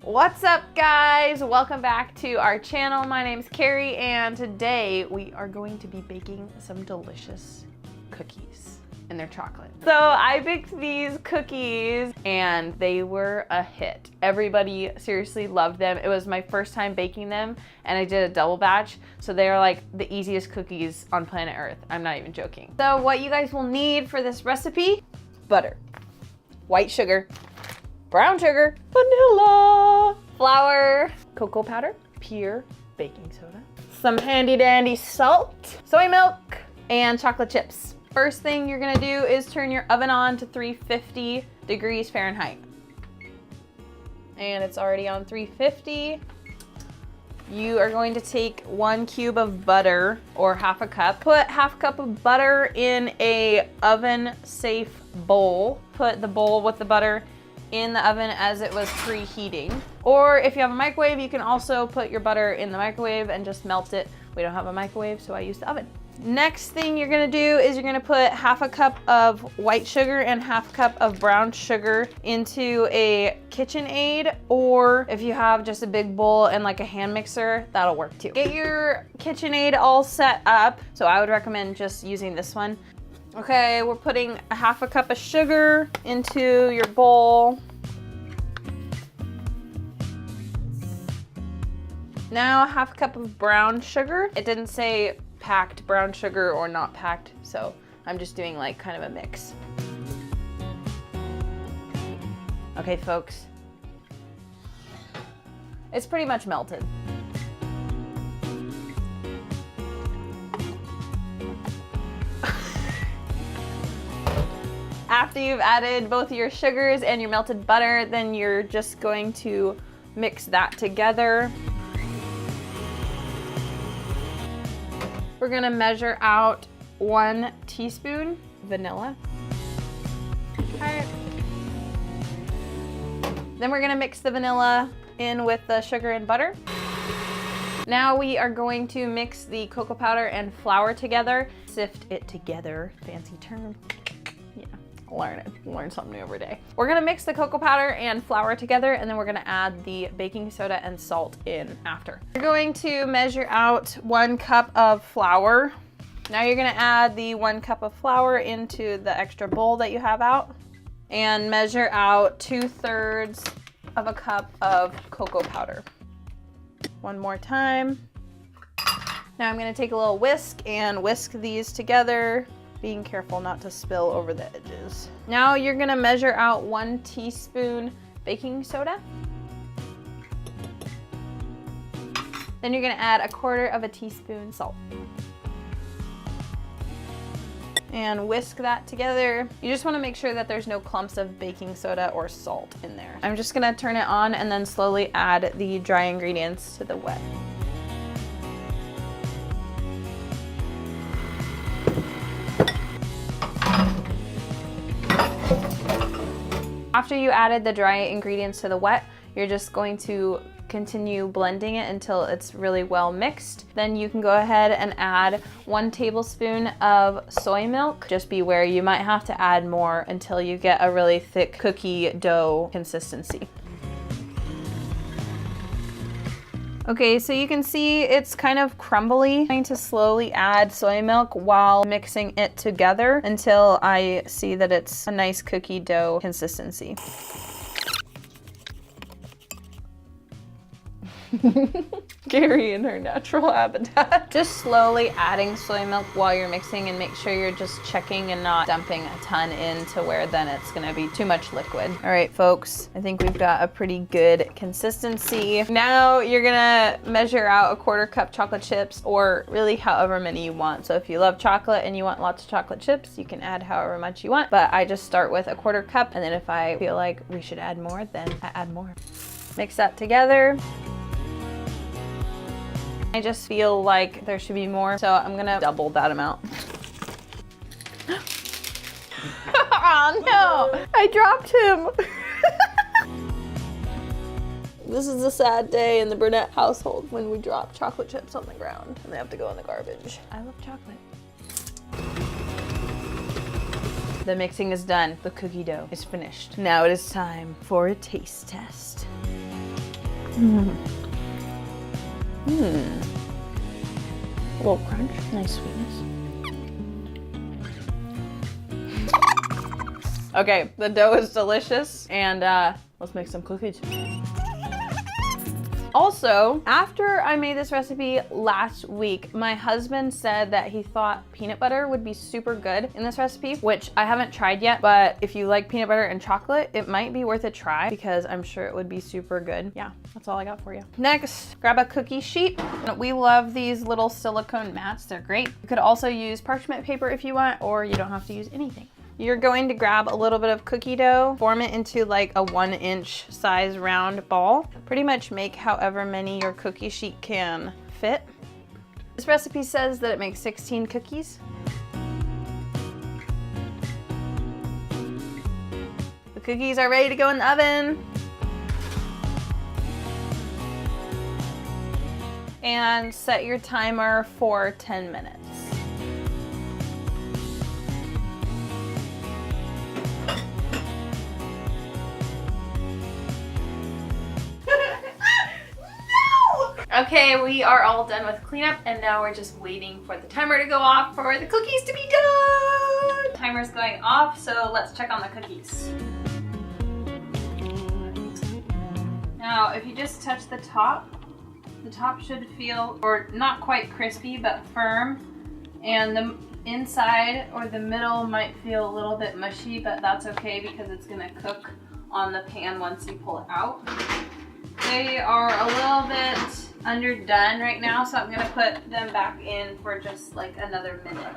What's up, guys? Welcome back to our channel. My name's Carrie, and today we are going to be baking some delicious cookies, and they're chocolate. So I baked these cookies and they were a hit. Everybody seriously loved them. It was my first time baking them, and I did a double batch, so they are like the easiest cookies on planet Earth. I'm not even joking. So what you guys will need for this recipe: butter, white sugar, brown sugar, vanilla, flour, cocoa powder, pure baking soda, some handy dandy salt, soy milk, and chocolate chips. First thing you're gonna do is turn your oven on to 350 degrees Fahrenheit. And it's already on 350. You are going to take 1 cube of butter, or half a cup. Put half a cup of butter in a oven safe bowl. Put the bowl with the butter in the oven as it was preheating. Or if you have a microwave, you can also put your butter in the microwave and just melt it. We don't have a microwave, so I use the oven. Next thing you're gonna do is you're gonna put half a cup of white sugar and half a cup of brown sugar into a KitchenAid, or if you have just a big bowl and like a hand mixer, that'll work too. Get your KitchenAid all set up. So I would recommend just using this one. Okay, we're putting a half a cup of sugar into your bowl. Now half a cup of brown sugar. It didn't say packed brown sugar or not packed, so I'm just doing like kind of a mix. Okay, folks, it's pretty much melted. After you've added both your sugars and your melted butter, then you're just going to mix that together. We're gonna measure out 1 teaspoon vanilla. Alright. Then we're gonna mix the vanilla in with the sugar and butter. Now we are going to mix the cocoa powder and flour together. Sift it together, fancy term. Yeah, learn something new every day. We're gonna mix the cocoa powder and flour together, and then we're gonna add the baking soda and salt in after. You're going to measure out 1 cup of flour. Now you're gonna add the 1 cup of flour into the extra bowl that you have out, and measure out 2/3 of a cup of cocoa powder. One more time. Now I'm gonna take a little whisk and whisk these together, being careful not to spill over the edges. Now you're gonna measure out 1 teaspoon baking soda. Then you're gonna add 1/4 teaspoon salt. And whisk that together. You just wanna make sure that there's no clumps of baking soda or salt in there. I'm just gonna turn it on and then slowly add the dry ingredients to the wet. After you added the dry ingredients to the wet, you're just going to continue blending it until it's really well mixed. Then you can go ahead and add 1 tablespoon of soy milk. Just beware, you might have to add more until you get a really thick cookie dough consistency. Okay, so you can see it's kind of crumbly. I'm going to slowly add soy milk while mixing it together until I see that it's a nice cookie dough consistency. Carrie in her natural habitat. Just slowly adding soy milk while you're mixing, and make sure you're just checking and not dumping a ton in to where then it's gonna be too much liquid. All right, folks, I think we've got a pretty good consistency. Now you're gonna measure out 1/4 cup chocolate chips, or really however many you want. So if you love chocolate and you want lots of chocolate chips, you can add however much you want, but I just start with 1/4 cup, and then if I feel like we should add more, then I add more. Mix that together. I just feel like there should be more, so I'm gonna double that amount. Oh no, I dropped him. This is a sad day in the Burnett household when we drop chocolate chips on the ground and they have to go in the garbage. I love chocolate. The mixing is done. The cookie dough is finished. Now it is time for a taste test. A little crunch, nice sweetness. Okay, the dough is delicious, and let's make some cookies. Also, after I made this recipe last week, my husband said that he thought peanut butter would be super good in this recipe, which I haven't tried yet, but if you like peanut butter and chocolate, it might be worth a try because I'm sure it would be super good. Yeah, that's all I got for you. Next, grab a cookie sheet. We love these little silicone mats, they're great. You could also use parchment paper if you want, or you don't have to use anything. You're going to grab a little bit of cookie dough, form it into like a 1-inch size round ball. Pretty much make however many your cookie sheet can fit. This recipe says that it makes 16 cookies. The cookies are ready to go in the oven. And set your timer for 10 minutes. Okay, we are all done with cleanup and now we're just waiting for the timer to go off for the cookies to be done. Timer's going off, so let's check on the cookies. Now, if you just touch the top should feel, or not quite crispy, but firm. And the inside or the middle might feel a little bit mushy, but that's okay because it's gonna cook on the pan once you pull it out. They are a little bit underdone right now, so I'm gonna put them back in for just like another minute.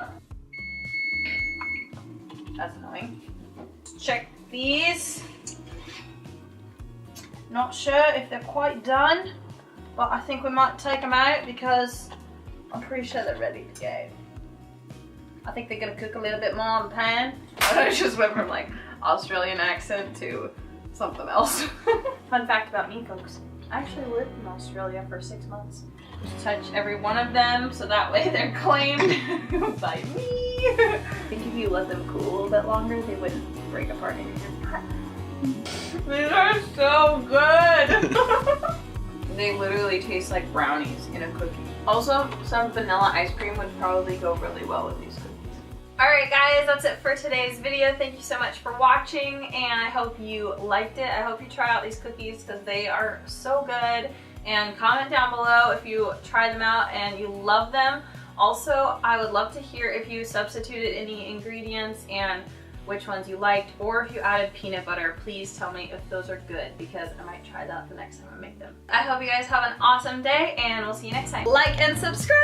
That's annoying. Check these. Not sure if they're quite done, but I think we might take them out because I'm pretty sure they're ready to go. I think they're gonna cook a little bit more on the pan. I just went from like Australian accent to something else. Fun fact about me, folks. I actually lived in Australia for 6 months. Just touch every one of them so that way they're claimed by me. I think if you let them cool a little bit longer, they wouldn't break apart in your pot. These are so good. They literally taste like brownies in a cookie. Also, some vanilla ice cream would probably go really well with these cookies. Alright guys, that's it for today's video. Thank you so much for watching and I hope you liked it. I hope you try out these cookies because they are so good. And comment down below if you try them out and you love them. Also, I would love to hear if you substituted any ingredients and which ones you liked, or if you added peanut butter. Please tell me if those are good because I might try that the next time I make them. I hope you guys have an awesome day and we'll see you next time. Like and subscribe!